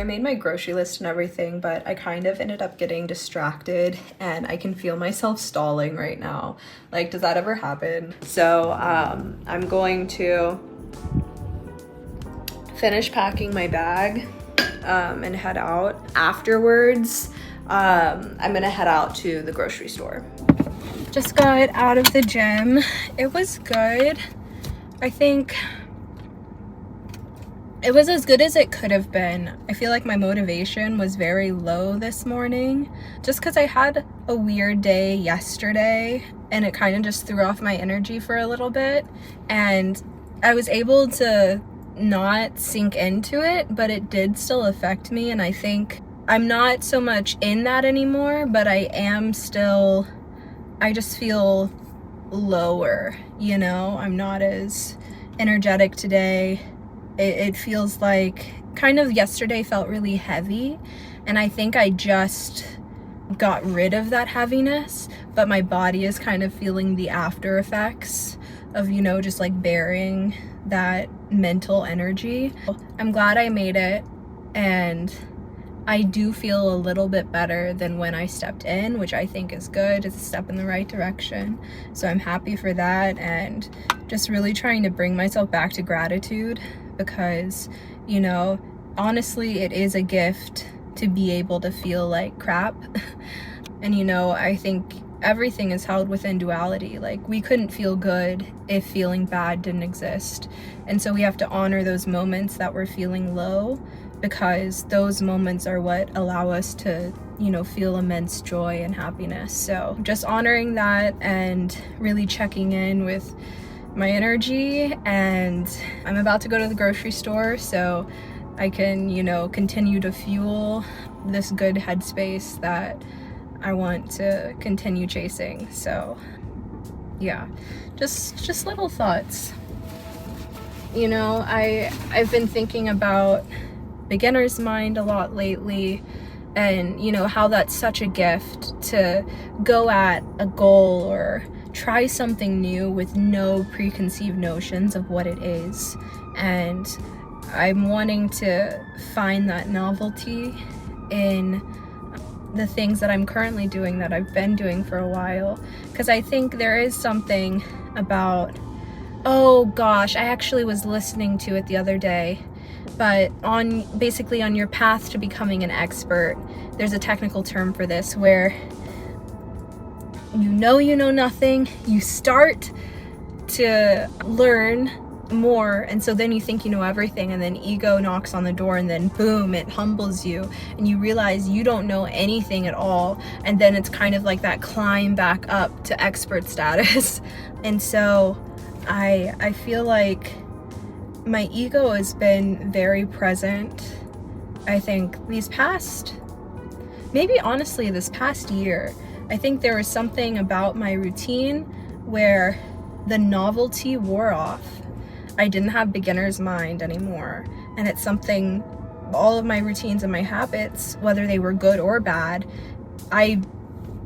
made my grocery list and everything, but I kind of ended up getting distracted and I can feel myself stalling right now. Like, does that ever happen? So I'm going to finish packing my bag and head out. Afterwards, I'm gonna head out to the grocery store. Just got out of the gym. It was good. I think it was as good as it could have been. I feel like my motivation was very low this morning just because I had a weird day yesterday and it kind of just threw off my energy for a little bit, and I was able to not sink into it, but it did still affect me. And I think I'm not so much in that anymore, but I just feel lower, you know? I'm not as energetic today. It feels like kind of yesterday felt really heavy, and I think I just got rid of that heaviness, but my body is kind of feeling the after effects of, you know, just like bearing that mental energy. I'm glad I made it, and I do feel a little bit better than when I stepped in, which I think is good. It's a step in the right direction. So I'm happy for that, and just really trying to bring myself back to gratitude because, you know, honestly, it is a gift to be able to feel like crap. And, you know, I think everything is held within duality. Like, we couldn't feel good if feeling bad didn't exist. And so we have to honor those moments that we're feeling low, because those moments are what allow us to, you know, feel immense joy and happiness. So just honoring that and really checking in with my energy. And I'm about to go to the grocery store so I can, you know, continue to fuel this good headspace that I want to continue chasing. So yeah, just little thoughts. You know, I've been thinking about beginner's mind a lot lately, and you know how that's such a gift to go at a goal or try something new with no preconceived notions of what it is. And I'm wanting to find that novelty in the things that I'm currently doing, that I've been doing for a while, because I think there is something about, oh gosh, I actually was listening to it the other day, but basically on your path to becoming an expert, there's a technical term for this where you know nothing, you start to learn more, and so then you think you know everything, and then ego knocks on the door, and then boom, it humbles you and you realize you don't know anything at all, and then it's kind of like that climb back up to expert status. And so I feel like my ego has been very present, I think, this past year. I think there was something about my routine where the novelty wore off. I didn't have beginner's mind anymore, and it's something, all of my routines and my habits, whether they were good or bad, I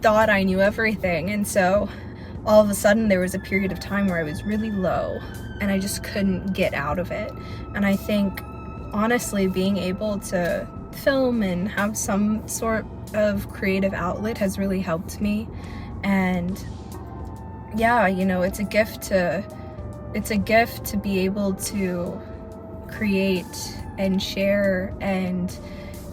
thought I knew everything. And so all of a sudden there was a period of time where I was really low and I just couldn't get out of it. And I think honestly being able to film and have some sort of creative outlet has really helped me. And yeah, you know, it's a gift to be able to create and share and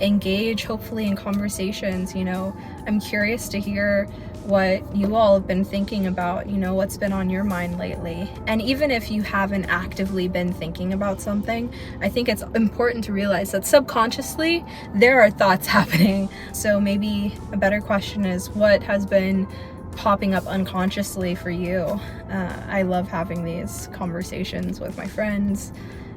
engage, hopefully, in conversations. You know, I'm curious to hear what you all have been thinking about, you know, what's been on your mind lately. And even if you haven't actively been thinking about something, I think it's important to realize that subconsciously there are thoughts happening. So maybe a better question is, what has been popping up unconsciously for you? I love having these conversations with my friends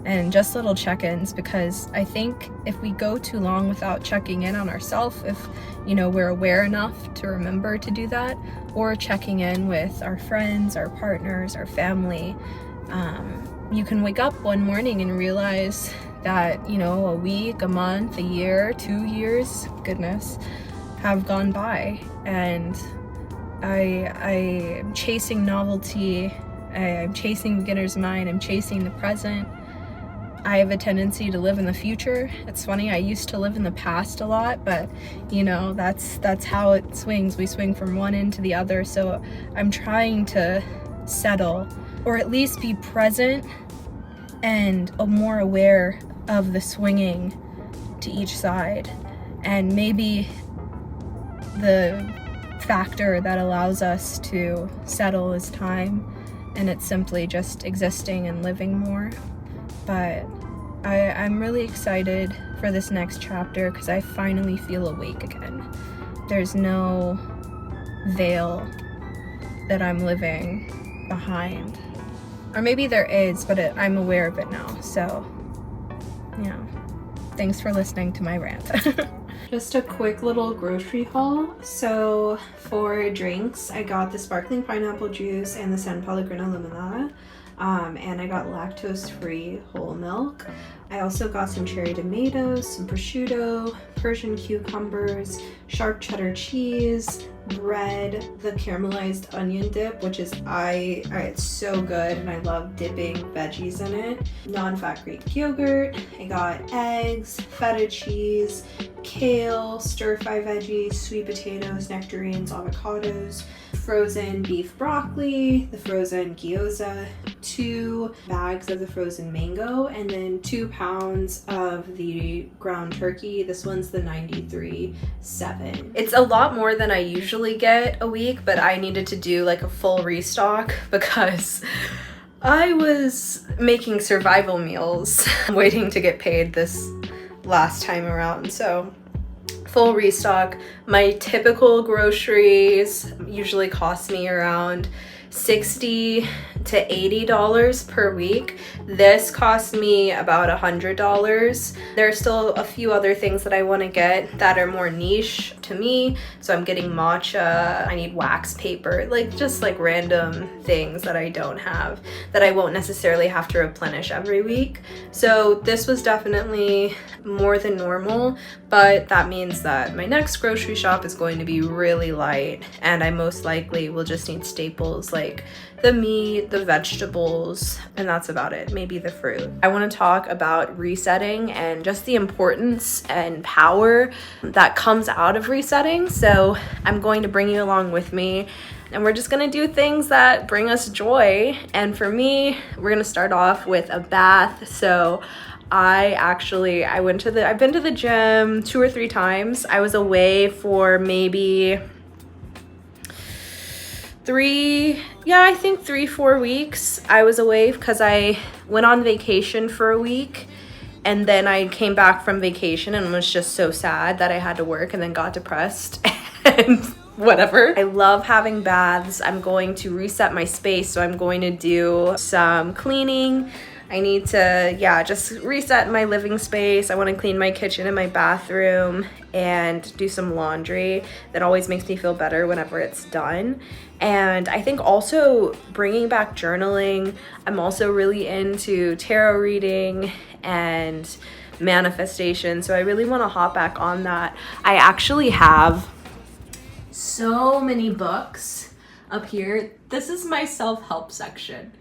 and just little check-ins, because I think if we go too long without checking in on ourselves, if, you know, we're aware enough to remember to do that, or checking in with our friends, our partners, our family, you can wake up one morning and realize that, you know, a week, a month, a year, 2 years, goodness, have gone by, and I'm chasing novelty, I'm chasing beginner's mind, I'm chasing the present. I have a tendency to live in the future. It's funny, I used to live in the past a lot, but you know, that's how it swings. We swing from one end to the other. So I'm trying to settle, or at least be present and more aware of the swinging to each side. And maybe the factor that allows us to settle is time, and it's simply just existing and living more. But I'm really excited for this next chapter because I finally feel awake again. There's no veil that I'm living behind. Or maybe there is, but I'm aware of it now. So, yeah. Thanks for listening to my rant. Just a quick little grocery haul. So for drinks, I got the sparkling pineapple juice and the San Pellegrino limonada. And I got lactose-free whole milk. I also got some cherry tomatoes, some prosciutto, Persian cucumbers, sharp cheddar cheese, bread, the caramelized onion dip, which is it's so good and I love dipping veggies in it. Non-fat Greek yogurt. I got eggs, feta cheese, kale, stir-fry veggies, sweet potatoes, nectarines, avocados, frozen beef broccoli, the frozen gyoza, 2 bags of the frozen mango, and then 2 pounds of the ground turkey. This one's the 93.7. It's a lot more than I usually get a week, but I needed to do like a full restock because I was making survival meals waiting to get paid this last time around. So full restock. My typical groceries usually cost me around $60 to $80 per week. This cost me about $100. There are still a few other things that I want to get that are more niche to me. So I'm getting matcha, I need wax paper, just random things that I don't have that I won't necessarily have to replenish every week. So this was definitely more than normal, but that means that my next grocery shop is going to be really light, and I most likely will just need staples like the meat, the vegetables, and that's about it. Maybe the fruit. I want to talk about resetting and just the importance and power that comes out of resetting. So I'm going to bring you along with me, and we're just going to do things that bring us joy. And for me, we're going to start off with a bath. So I've been to the gym 2 or 3 times. I was away for maybe 3-4 weeks. I was away because I went on vacation for a week, and then I came back from vacation and was just so sad that I had to work, and then got depressed and whatever. I love having baths. I'm going to reset my space, so I'm going to do some cleaning. I need to, just reset my living space. I want to clean my kitchen and my bathroom and do some laundry. That always makes me feel better whenever it's done. And I think also bringing back journaling. I'm also really into tarot reading and manifestation, so I really want to hop back on that. I actually have so many books up here. This is my self-help section.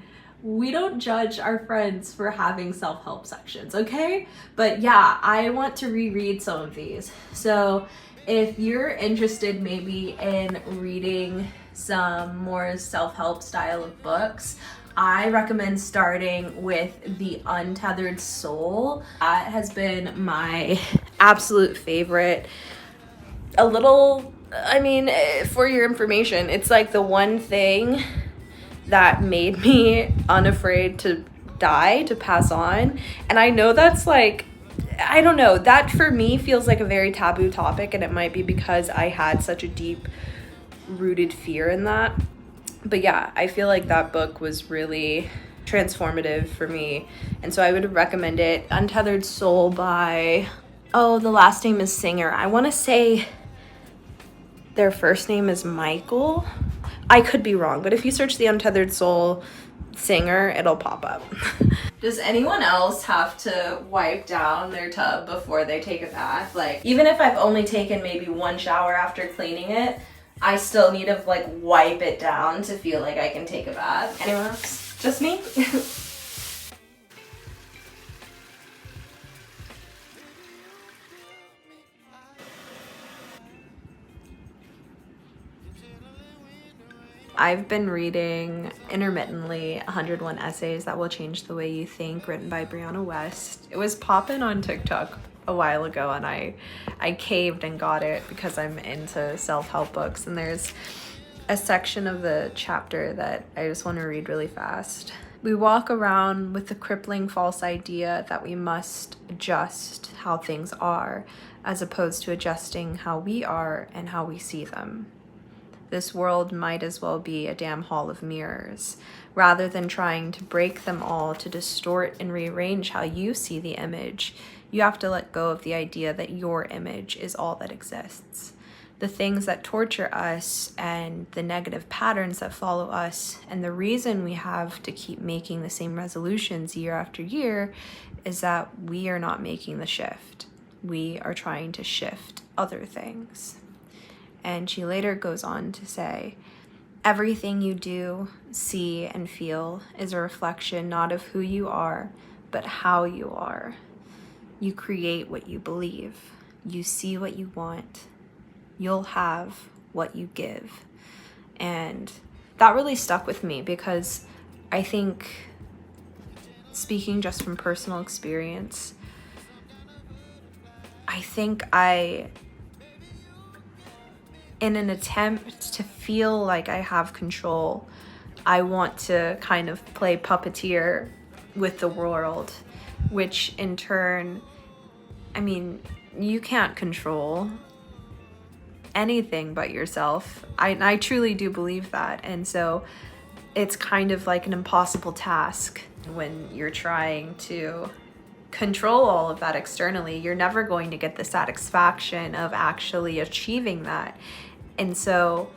We don't judge our friends for having self-help sections, okay? But yeah, I want to reread some of these. So if you're interested maybe in reading some more self-help style of books, I recommend starting with The Untethered Soul. That has been my absolute favorite. For your information, it's like the one thing that made me unafraid to die, to pass on. And I know that's that for me feels like a very taboo topic, and it might be because I had such a deep rooted fear in that. But yeah, I feel like that book was really transformative for me, and so I would recommend it. Untethered Soul by, the last name is Singer. I want to say their first name is Michael. I could be wrong, but if you search The Untethered Soul Singer, it'll pop up. Does anyone else have to wipe down their tub before they take a bath? Even if I've only taken maybe 1 shower after cleaning it, I still need to wipe it down to feel like I can take a bath. Anyone else? Just me? I've been reading intermittently 101 Essays That Will Change the Way You Think, written by Brianna West. It was popping on TikTok a while ago, and I caved and got it because I'm into self-help books, and there's a section of the chapter that I just want to read really fast. We walk around with the crippling false idea that we must adjust how things are, as opposed to adjusting how we are and how we see them. This world might as well be a damn hall of mirrors. Rather than trying to break them all to distort and rearrange how you see the image, you have to let go of the idea that your image is all that exists. The things that torture us and the negative patterns that follow us, and the reason we have to keep making the same resolutions year after year, is that we are not making the shift. We are trying to shift other things. And she later goes on to say, everything you do, see, and feel is a reflection not of who you are, but how you are. You create what you believe. You see what you want. You'll have what you give. And that really stuck with me because I think, speaking just from personal experience, I think in an attempt to feel like I have control, I want to kind of play puppeteer with the world, which in turn, I mean, you can't control anything but yourself. I truly do believe that. And so it's kind of like an impossible task when you're trying to control all of that externally. You're never going to get the satisfaction of actually achieving that. And so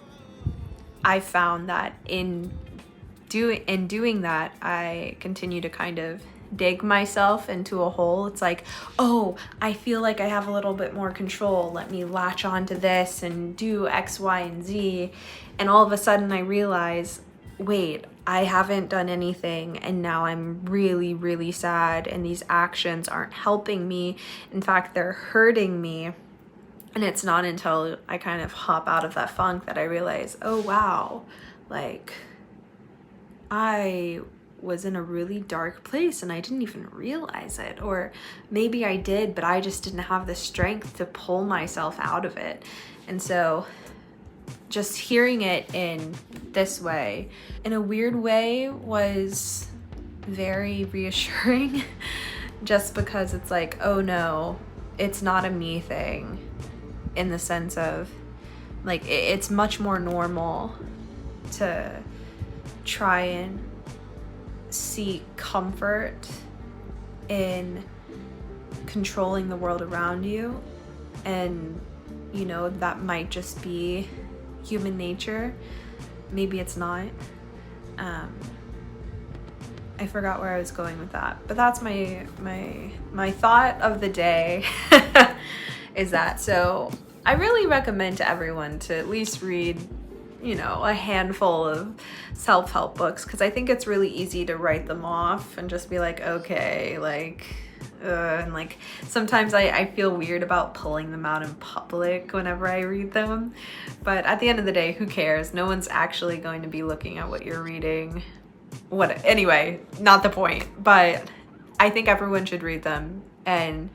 I found that in doing that, I continue to kind of dig myself into a hole. It's like, oh, I feel like I have a little bit more control. Let me latch onto this and do X, Y, and Z. And all of a sudden I realize, wait, I haven't done anything, and now I'm really, really sad, and these actions aren't helping me. In fact, they're hurting me. And it's not until I kind of hop out of that funk that I realize, oh wow, like I was in a really dark place and I didn't even realize it. Or maybe I did, but I just didn't have the strength to pull myself out of it. And so just hearing it in this way, in a weird way, was very reassuring just because it's like, oh no, it's not a me thing. In the sense of, like, it's much more normal to try and seek comfort in controlling the world around you. And, you know, that might just be human nature. Maybe it's not. I forgot where I was going with that, but that's my thought of the day. Is that. So I really recommend to everyone to at least read, you know, a handful of self-help books, because I think it's really easy to write them off and just be like, okay, like, and like sometimes I feel weird about pulling them out in public whenever I read them, but at the end of the day, who cares? No one's actually going to be looking at what you're reading. Anyway, not the point, but I think everyone should read them and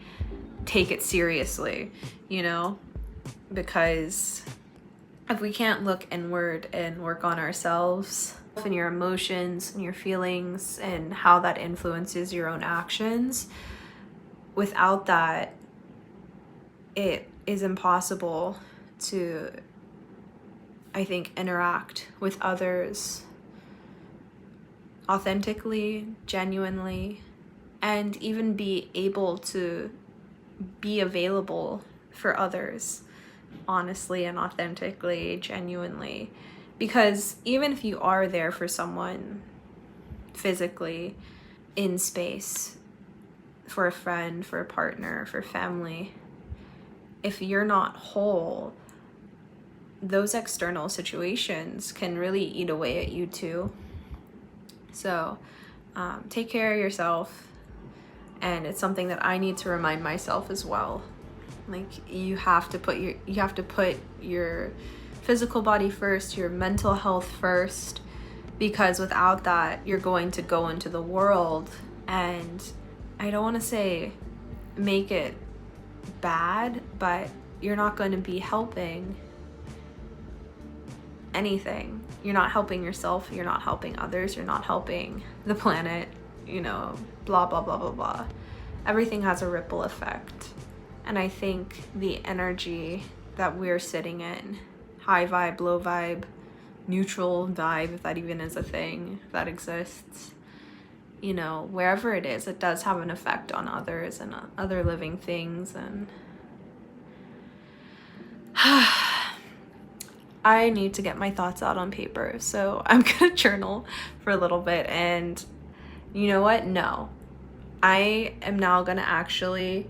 take it seriously, you know, because if we can't look inward and work on ourselves and your emotions and your feelings and how that influences your own actions, without that, it is impossible to, I think, interact with others authentically, genuinely, and even be able to be available for others honestly and authentically, genuinely. Because even if you are there for someone physically in space, for a friend, for a partner, for family, if you're not whole, those external situations can really eat away at you too. So take care of yourself. And it's something that I need to remind myself as well. Like, you have to put your physical body first, your mental health first, because without that, you're going to go into the world and I don't want to say make it bad, but you're not going to be helping anything. You're not helping yourself, you're not helping others, you're not helping the planet, you know, blah, blah, blah, blah, blah. Everything has a ripple effect. And I think the energy that we're sitting in, high vibe, low vibe, neutral vibe, if that even is a thing, if that exists, you know, wherever it is, it does have an effect on others and other living things. And I need to get my thoughts out on paper, so I'm gonna journal for a little bit. And you know what? No, I am now gonna actually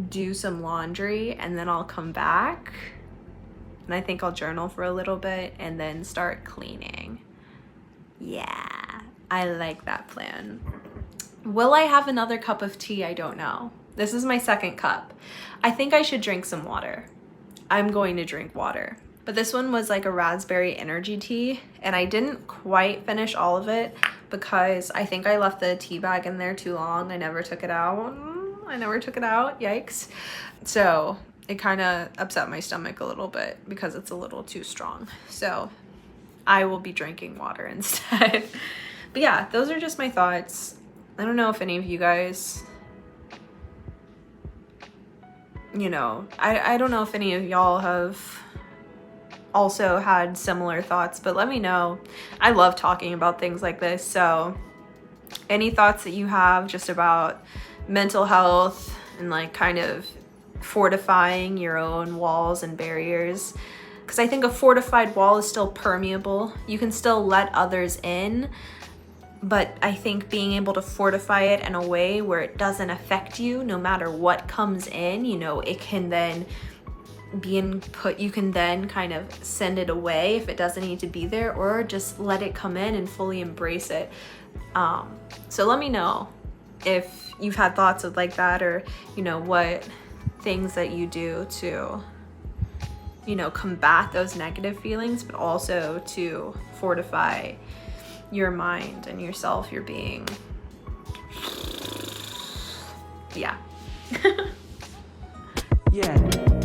do some laundry and then I'll come back and I think I'll journal for a little bit and then start cleaning. Yeah, I like that plan. Will I have another cup of tea? I don't know. This is my second cup. I think I should drink some water. I'm going to drink water. But this one was like a raspberry energy tea and I didn't quite finish all of it because I think I left the tea bag in there too long. I never took it out. Yikes. So it kind of upset my stomach a little bit because it's a little too strong. So I will be drinking water instead. But yeah, those are just my thoughts. I don't know if any of you guys, you know, I don't know if any of y'all have also had similar thoughts, but let me know. I love talking about things like this. So any thoughts that you have just about mental health and like kind of fortifying your own walls and barriers, because I think a fortified wall is still permeable. You can still let others in, but I think being able to fortify it in a way where it doesn't affect you no matter what comes in, you know, it can then be input, you can then kind of send it away if it doesn't need to be there, or just let it come in and fully embrace it. So let me know if you've had thoughts of like that, or you know, what things that you do to, you know, combat those negative feelings, but also to fortify your mind and yourself, your being. Yeah. Yeah.